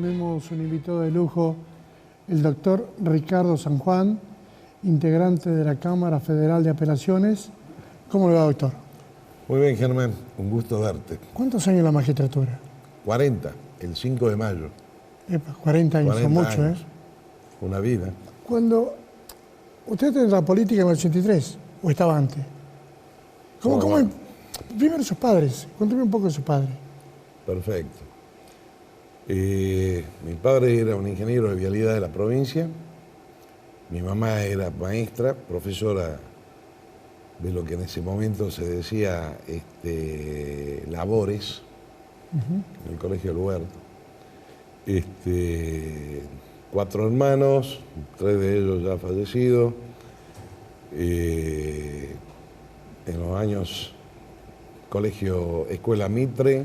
tenemos un invitado de lujo, el doctor Ricardo San Juan, integrante de la Cámara Federal de Apelaciones. ¿Cómo le va, doctor? Muy bien, Germán, un gusto verte. ¿Cuántos años en la magistratura? 40, el 5 de mayo. 40 años, 40 son muchos, años. Una vida. Cuando usted entró en la política en el 83, ¿o estaba antes? Bueno. Primero sus padres, cuénteme un poco de sus padres. Perfecto. Mi padre era un ingeniero de vialidad de la provincia. Mi mamá era maestra, profesora de lo que en ese momento se decía labores, en el Colegio del Huerto. 4 hermanos, 3 de ellos ya fallecidos. En los años Escuela Mitre,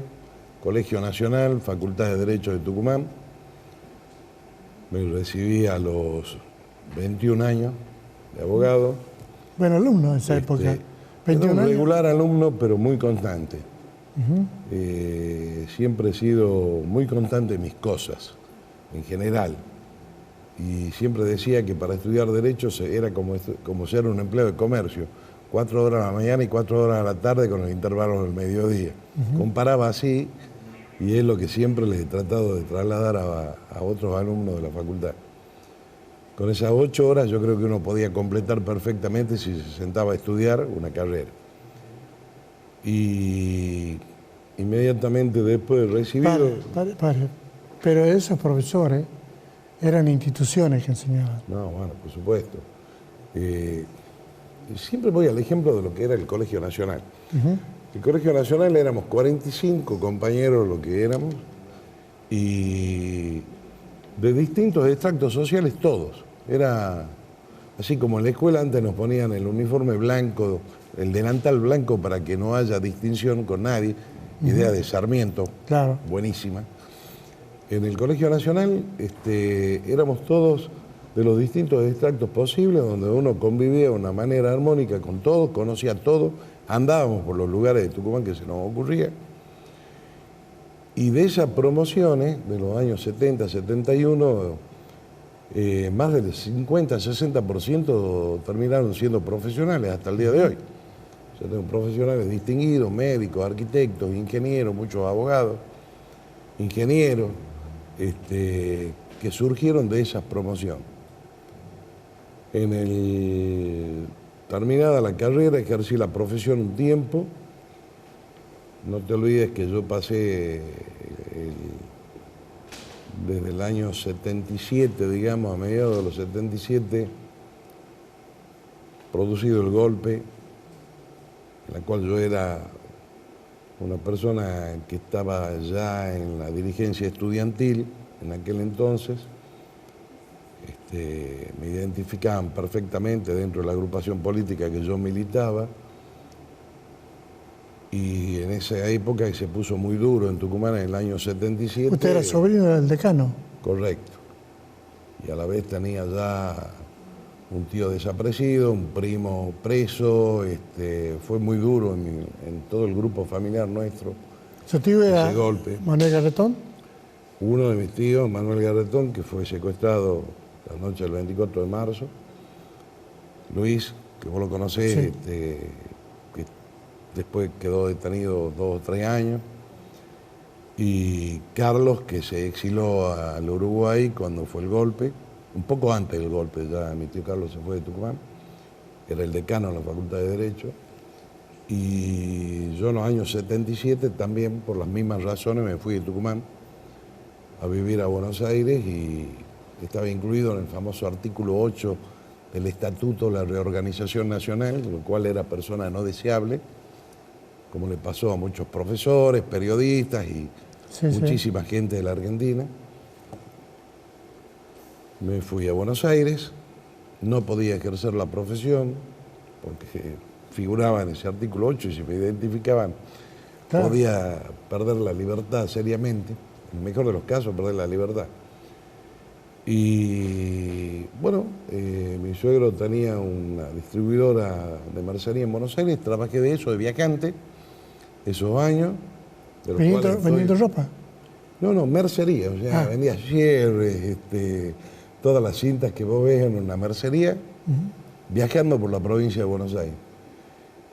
Colegio Nacional, Facultad de Derecho de Tucumán. Me recibí a los 21 años de abogado. Bueno, alumno de esa época. 21 Era un años. regular alumno, pero muy constante. Siempre he sido muy constante en mis cosas, en general. Y siempre decía que para estudiar Derecho era como ser un empleado de comercio. 4 horas a la mañana y 4 horas a la tarde con los intervalos del mediodía. Comparaba así, y es lo que siempre les he tratado de trasladar a otros alumnos de la facultad. Con esas 8 horas yo creo que uno podía completar perfectamente si se sentaba a estudiar una carrera. Y inmediatamente después de recibido... Pare. Pero esos profesores eran instituciones que enseñaban. No, bueno, por supuesto. Siempre voy al ejemplo de lo que era el Colegio Nacional. El Colegio Nacional éramos 45 compañeros, lo que éramos, y de distintos extractos sociales todos. Era así como en la escuela antes nos ponían el uniforme blanco, el delantal blanco para que no haya distinción con nadie, idea de Sarmiento, Claro. buenísima. En el Colegio Nacional éramos todos de los distintos extractos posibles, donde uno convivía de una manera armónica con todos, conocía todo, andábamos por los lugares de Tucumán que se nos ocurría. Y de esas promociones, de los años 70, 71, más del 50, 60% terminaron siendo profesionales hasta el día de hoy. O sea, tengo profesionales distinguidos, médicos, arquitectos, ingenieros, muchos abogados, ingenieros, que surgieron de esas promociones. Terminada la carrera, ejercí la profesión un tiempo. No te olvides que yo pasé desde el año 77, digamos, a mediados de los 77, producido el golpe, en la cual yo era una persona que estaba ya en la dirigencia estudiantil en aquel entonces. Me identificaban perfectamente dentro de la agrupación política que yo militaba, y en esa época se puso muy duro en Tucumán en el año 77. ¿Usted era sobrino del decano? Correcto. Y a la vez tenía ya un tío desaparecido, un primo preso. Fue muy duro en todo el grupo familiar nuestro. ¿Su tío era ese golpe. Manuel Garretón? Uno de mis tíos, Manuel Garretón, que fue secuestrado la noche del 24 de marzo. Luis, que vos lo conocés, Sí. que después quedó detenido 2 o 3 años. Y Carlos, que se exiló al Uruguay cuando fue el golpe, un poco antes del golpe, ya mi tío Carlos se fue de Tucumán, era el decano de la Facultad de Derecho. Y yo en los años 77 también, por las mismas razones, me fui de Tucumán a vivir a Buenos Aires, y estaba incluido en el famoso artículo 8 del Estatuto de la Reorganización Nacional, lo cual era persona no deseable, como le pasó a muchos profesores, periodistas y muchísima gente de la Argentina. Me fui a Buenos Aires, no podía ejercer la profesión, porque figuraba en ese artículo 8 y si me identificaban, claro, podía perder la libertad seriamente, en el mejor de los casos perder la libertad. Y bueno, mi suegro tenía una distribuidora de mercería en Buenos Aires, trabajé de eso, de viajante, esos años. ¿Vendiendo ropa? No, mercería, o sea, vendía cierres, todas las cintas que vos ves en una mercería, viajando por la provincia de Buenos Aires.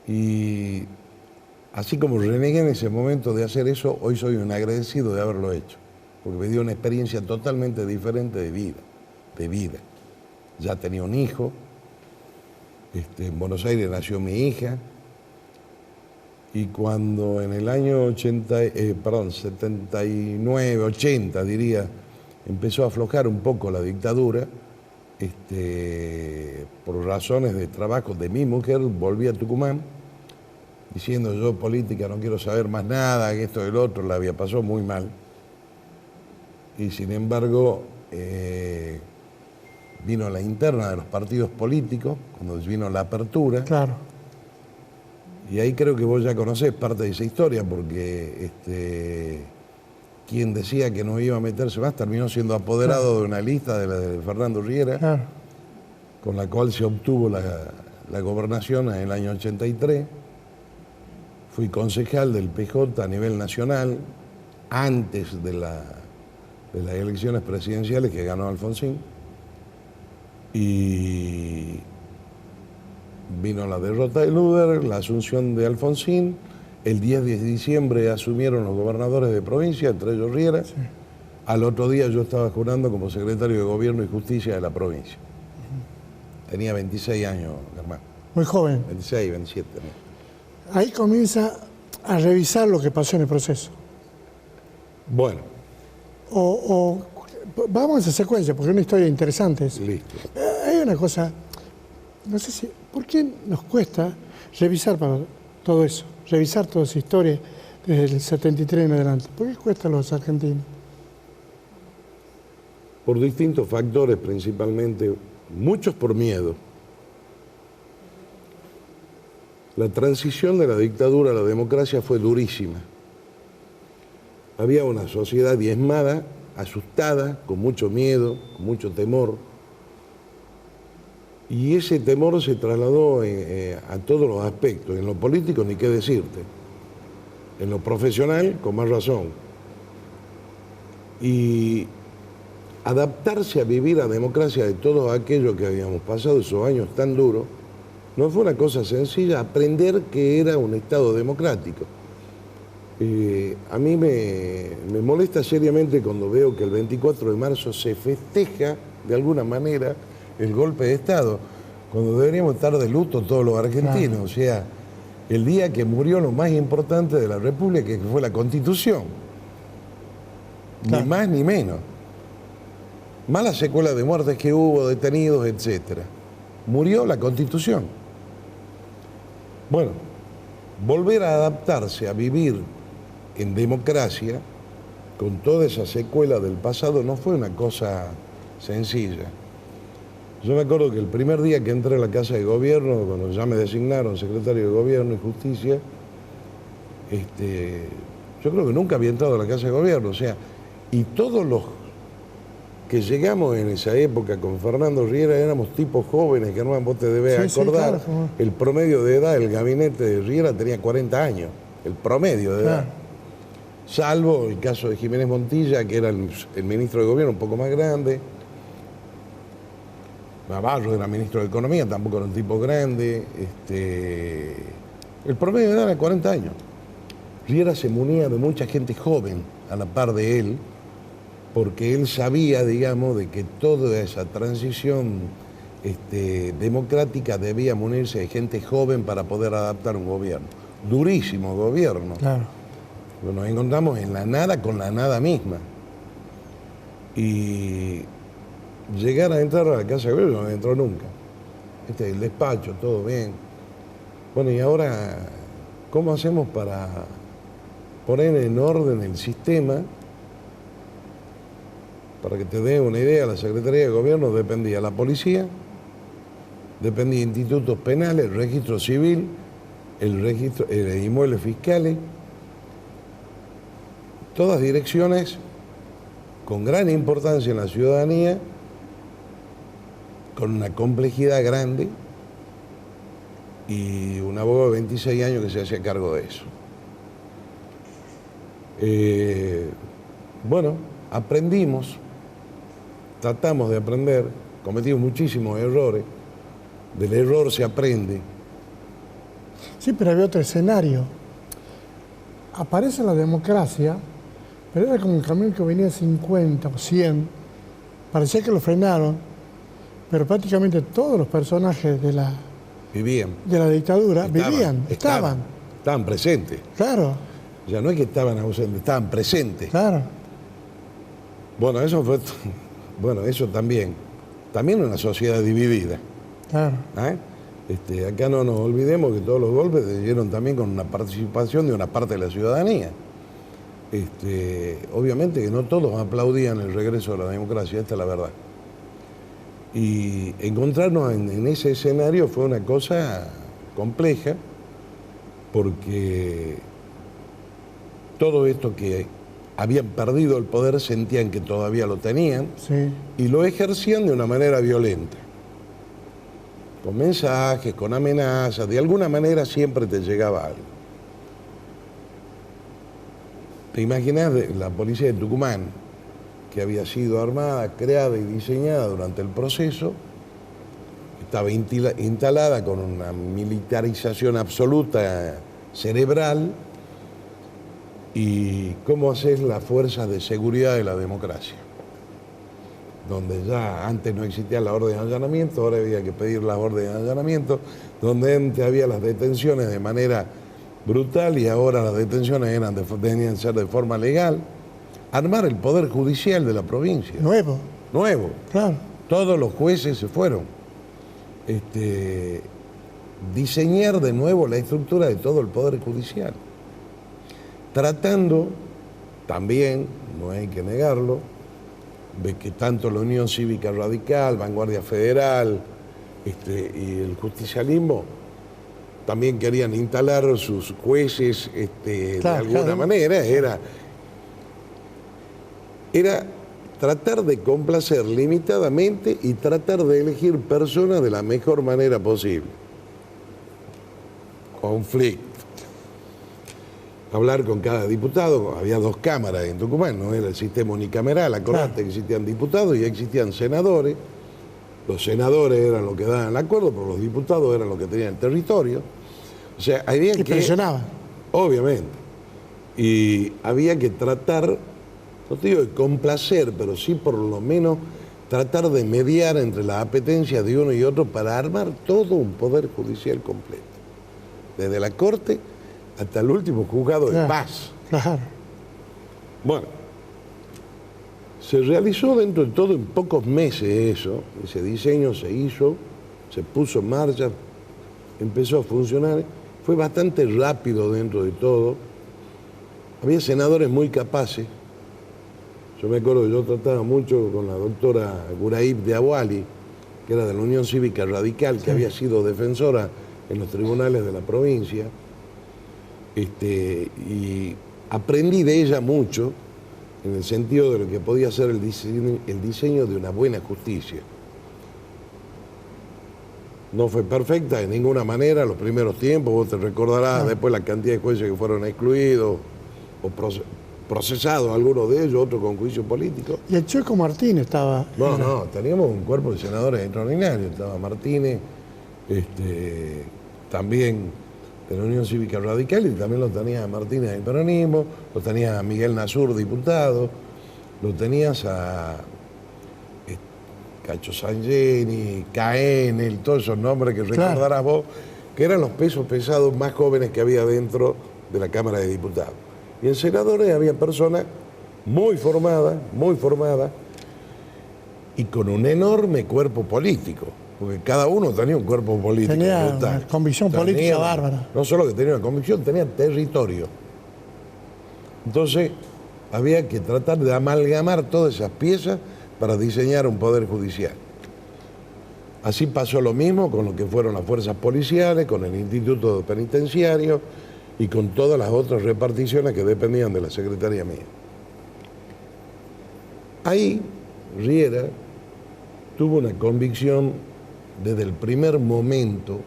Y así como renegué en ese momento de hacer eso, hoy soy un agradecido de haberlo hecho, porque me dio una experiencia totalmente diferente de vida. Ya tenía un hijo, en Buenos Aires nació mi hija, y cuando en el año 79, 80 diría, empezó a aflojar un poco la dictadura, por razones de trabajo de mi mujer, volví a Tucumán, diciendo yo política no quiero saber más nada, que esto y lo otro, la pasó muy mal. Y sin embargo, vino la interna de los partidos políticos, cuando vino la apertura. Claro. Y ahí creo que vos ya conocés parte de esa historia, porque quien decía que no iba a meterse más terminó siendo apoderado de una lista de la de Fernando Riera, con la cual se obtuvo la gobernación en el año 83. Fui concejal del PJ a nivel nacional, antes de las elecciones presidenciales que ganó Alfonsín. Y vino la derrota de Luder, la asunción de Alfonsín. El 10 de diciembre asumieron los gobernadores de provincia, entre ellos Riera. Sí. Al otro día yo estaba jurando como secretario de Gobierno y Justicia de la provincia. Tenía 26 años, Germán. Muy joven. 26, 27. ¿No? Ahí comienza a revisar lo que pasó en el proceso. Bueno. Vamos a esa secuencia, porque es una historia interesante. Listo. Hay una cosa, no sé si, ¿por qué nos cuesta revisar para todo eso? Revisar toda esa historia desde el 73 en adelante. ¿Por qué cuesta a los argentinos? Por distintos factores, principalmente, muchos por miedo. La transición de la dictadura a la democracia fue durísima. Había una sociedad diezmada, asustada, con mucho miedo, con mucho temor. Y ese temor se trasladó a todos los aspectos. En lo político, ni qué decirte. En lo profesional, con más razón. Y adaptarse a vivir a democracia de todo aquello que habíamos pasado esos años tan duros, no fue una cosa sencilla, aprender que era un Estado democrático. A mí me molesta seriamente cuando veo que el 24 de marzo se festeja, de alguna manera, el golpe de Estado, cuando deberíamos estar de luto todos los argentinos. Claro. O sea, el día que murió lo más importante de la República, que fue la Constitución. Claro. Ni más ni menos. Más las secuelas de muertes que hubo, detenidos, etc. Murió la Constitución. Bueno, volver a adaptarse, a vivir en democracia, con toda esa secuela del pasado, no fue una cosa sencilla. Yo me acuerdo que el primer día que entré a la Casa de Gobierno, cuando ya me designaron secretario de Gobierno y Justicia, yo creo que nunca había entrado a la Casa de Gobierno, o sea, y todos los que llegamos en esa época con Fernando Riera éramos tipos jóvenes, que no vos te debes acordar. Sí, claro. El promedio de edad del gabinete de Riera tenía 40 años, el promedio de edad. Salvo el caso de Jiménez Montilla, que era el ministro de Gobierno un poco más grande. Navarro era ministro de Economía, tampoco era un tipo grande. El promedio de edad era 40 años. Riera se munía de mucha gente joven a la par de él, porque él sabía, digamos, de que toda esa transición democrática debía munirse de gente joven para poder adaptar un gobierno. Durísimo gobierno. Claro. Nos encontramos en la nada con la nada misma. Y llegar a entrar a la Casa de Gobierno no entró nunca. El despacho, todo bien. Bueno, y ahora, ¿cómo hacemos para poner en orden el sistema? Para que te dé una idea, la Secretaría de Gobierno dependía de la policía, dependía de institutos penales, el registro civil, el registro de inmuebles fiscales, todas direcciones con gran importancia en la ciudadanía, con una complejidad grande, y un abogado de 26 años que se hacía cargo de eso. Bueno, aprendimos, tratamos de aprender, cometimos muchísimos errores, del error se aprende. Sí, pero había otro escenario. Aparece la democracia, pero era como un camión que venía a 50 o 100. Parecía que lo frenaron, pero prácticamente todos los personajes de la Vivían. De la dictadura vivían, estaban. Estaban presentes. Claro. Ya no es que estaban ausentes, estaban presentes. Claro. Bueno, eso fue. Bueno, eso también. También una sociedad dividida. Claro. Acá no nos olvidemos que todos los golpes se dieron también con una participación de una parte de la ciudadanía. Obviamente que no todos aplaudían el regreso de la democracia, esta es la verdad. Y encontrarnos en ese escenario fue una cosa compleja, porque todo esto que habían perdido el poder sentían que todavía lo tenían, sí, y lo ejercían de una manera violenta. Con mensajes, con amenazas, de alguna manera siempre te llegaba algo. ¿Te imaginas la policía de Tucumán, que había sido armada, creada y diseñada durante el proceso, estaba instalada con una militarización absoluta cerebral, y cómo haces las fuerzas de seguridad de la democracia? Donde ya antes no existía la orden de allanamiento, ahora había que pedir la orden de allanamiento, donde antes había las detenciones de manera brutal y ahora las detenciones tenían que ser de forma legal. Armar el poder judicial de la provincia. Nuevo. Nuevo. Claro. Todos los jueces se fueron. Diseñar de nuevo la estructura de todo el poder judicial. Tratando también, no hay que negarlo, de que tanto la Unión Cívica Radical, Vanguardia Federal y el justicialismo también querían instalar sus jueces de alguna manera. Era tratar de complacer limitadamente y tratar de elegir personas de la mejor manera posible. Conflicto. Hablar con cada diputado, había 2 cámaras en Tucumán, no era el sistema unicameral, acordate que existían diputados y existían senadores. Los senadores eran los que daban el acuerdo, pero los diputados eran los que tenían el territorio. O sea, había que... presionaban. Obviamente. Y había que tratar, no te digo de complacer, pero sí por lo menos tratar de mediar entre las apetencias de uno y otro para armar todo un poder judicial completo. Desde la Corte hasta el último juzgado de paz. Claro. Bueno, se realizó dentro de todo en pocos meses eso, ese diseño se hizo, se puso en marcha, empezó a funcionar, fue bastante rápido dentro de todo, había senadores muy capaces. Yo me acuerdo que yo trataba mucho con la doctora Guraib de Aguali, que era de la Unión Cívica Radical, que había sido defensora en los tribunales de la provincia, y aprendí de ella mucho en el sentido de lo que podía ser el diseño de una buena justicia. No fue perfecta de ninguna manera los primeros tiempos, vos te recordarás después la cantidad de jueces que fueron excluidos o procesados, algunos de ellos, otros con juicio político. Y el Chueco Martínez estaba... No, teníamos un cuerpo de senadores extraordinarios, estaba Martínez, también de la Unión Cívica Radical, y también lo tenía Martínez del peronismo, lo tenía a Miguel Nasur, diputado, lo tenías a Cacho Sangeni, Caenel, todos esos nombres que recordarás vos, que eran los pesos pesados más jóvenes que había dentro de la Cámara de Diputados. Y en senadores había personas muy formadas, y con un enorme cuerpo político, porque cada uno tenía un cuerpo político. Tenía una convicción política bárbara. No solo que tenía una convicción, tenía territorio. Entonces, había que tratar de amalgamar todas esas piezas para diseñar un poder judicial. Así pasó lo mismo con lo que fueron las fuerzas policiales, con el Instituto Penitenciario y con todas las otras reparticiones que dependían de la Secretaría mía. Ahí, Riera tuvo una convicción desde el primer momento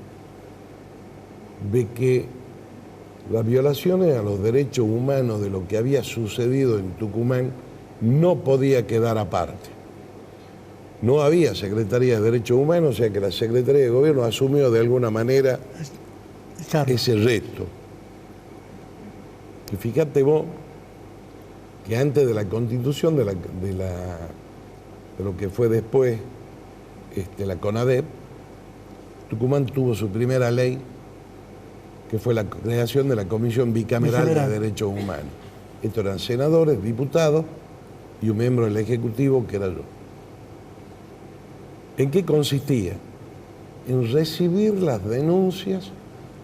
de que las violaciones a los derechos humanos de lo que había sucedido en Tucumán no podía quedar aparte. No había Secretaría de Derechos Humanos, o sea que la Secretaría de Gobierno asumió de alguna manera Claro. ese reto. Y fíjate vos que antes de la constitución de lo que fue después la CONADEP, Tucumán tuvo su primera ley, que fue la creación de la Comisión Bicameral de Derechos Humanos. Estos eran senadores, diputados y un miembro del Ejecutivo, que era yo. ¿En qué consistía? En recibir las denuncias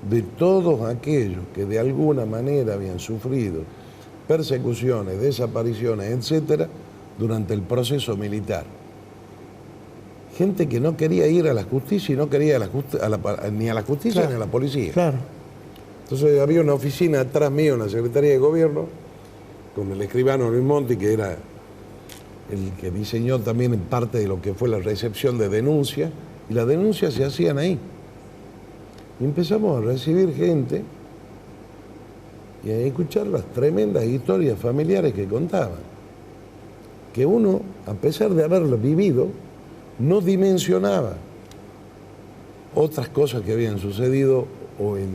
de todos aquellos que de alguna manera habían sufrido persecuciones, desapariciones, etcétera, durante el proceso militar. Gente que no quería ir a la justicia y no quería ni a la justicia, claro, ni a la policía. Claro. Entonces había una oficina atrás mío en la Secretaría de Gobierno, con el escribano Luis Monti, que era el que diseñó también en parte de lo que fue la recepción de denuncias, y las denuncias se hacían ahí. Y empezamos a recibir gente y a escuchar las tremendas historias familiares que contaban. Que uno, a pesar de haberlo vivido, no dimensionaba otras cosas que habían sucedido o el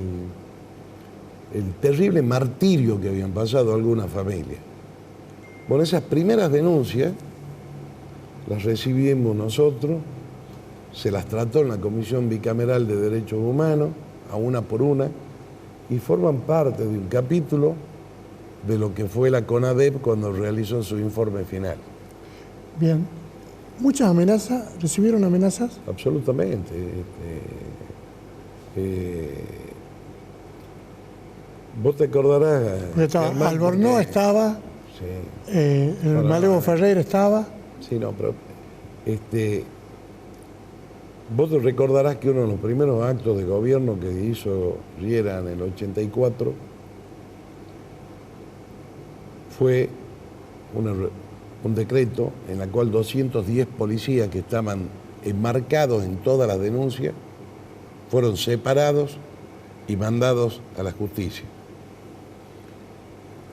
terrible martirio que habían pasado algunas familias. Bueno, esas primeras denuncias las recibimos nosotros, se las trató en la Comisión Bicameral de Derechos Humanos, a una por una, y forman parte de un capítulo de lo que fue la CONADEP cuando realizó su informe final. Bien. ¿Muchas amenazas? ¿Recibieron amenazas? Absolutamente. Vos te acordarás... Albornoz estaba, sí, el Malevo Ferreira estaba. Sí, no, pero... vos te recordarás que uno de los primeros actos de gobierno que hizo Riera en el 84 fue un decreto en el cual 210 policías que estaban enmarcados en todas las denuncias fueron separados y mandados a la justicia.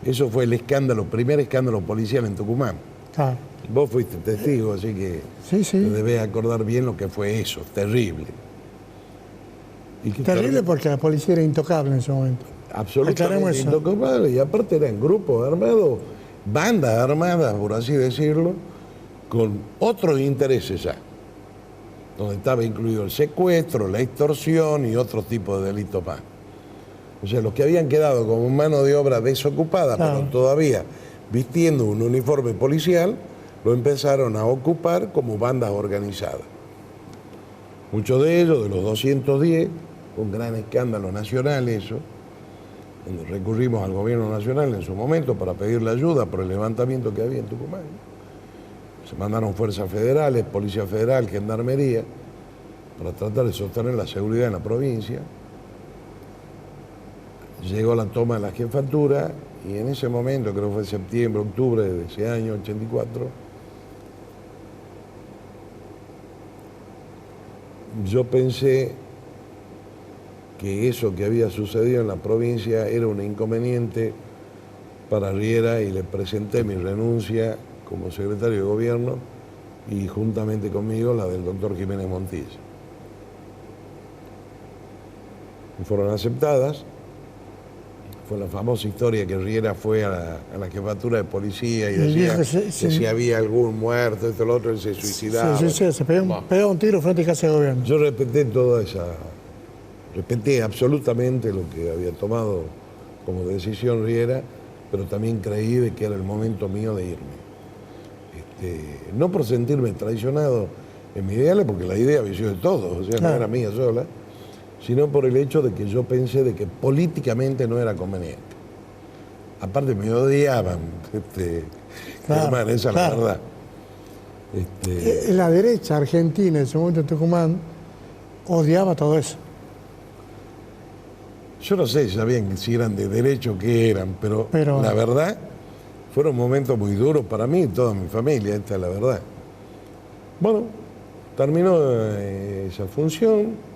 Eso fue el escándalo, primer escándalo policial en Tucumán. Claro. Vos fuiste testigo, así que sí, sí, te debés acordar bien lo que fue eso, terrible. Terrible porque la policía era intocable en ese momento. Absolutamente intocable, y aparte eran grupos armados, bandas armadas, por así decirlo, con otros intereses ya, donde estaba incluido el secuestro, la extorsión y otros tipos de delitos más. O sea, los que habían quedado como mano de obra desocupada, claro, pero todavía vistiendo un uniforme policial, lo empezaron a ocupar como bandas organizadas. Muchos de ellos, de los 210, un gran escándalo nacional eso, donde recurrimos al gobierno nacional en su momento para pedirle ayuda por el levantamiento que había en Tucumán. Se mandaron fuerzas federales, Policía Federal, Gendarmería, para tratar de sostener la seguridad en la provincia. Llegó la toma de la jefatura y en ese momento, creo que fue septiembre, octubre de ese año, 84, yo pensé que eso que había sucedido en la provincia era un inconveniente para Riera y le presenté mi renuncia como secretario de Gobierno y juntamente conmigo la del doctor Jiménez Montilla. Y fueron aceptadas. Fue la famosa historia que Riera fue a la jefatura de policía y decía que si había algún muerto, esto, lo otro, él se suicidaba. Sí, se pegó un tiro frente a casa de gobierno. Yo respeté absolutamente lo que había tomado como decisión Riera, pero también creí de que era el momento mío de irme. No por sentirme traicionado en mis ideales, porque la idea había sido de todos, o sea, claro, no era mía sola, sino por el hecho de que yo pensé de que políticamente no era conveniente. Aparte me odiaban, claro, hermano, esa es claro, la verdad. La derecha argentina en ese momento en Tucumán odiaba todo eso. Yo no sé si eran de derecho o qué eran, pero la verdad fueron momentos muy duros para mí y toda mi familia, esta es la verdad. Bueno, terminó esa función.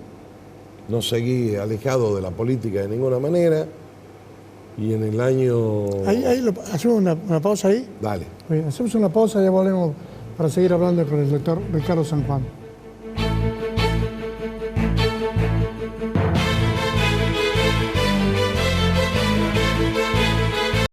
No seguí alejado de la política de ninguna manera. Y en el año... Hacemos una pausa ahí. Dale. Bien, hacemos una pausa y ya volvemos para seguir hablando con el doctor Ricardo San Juan.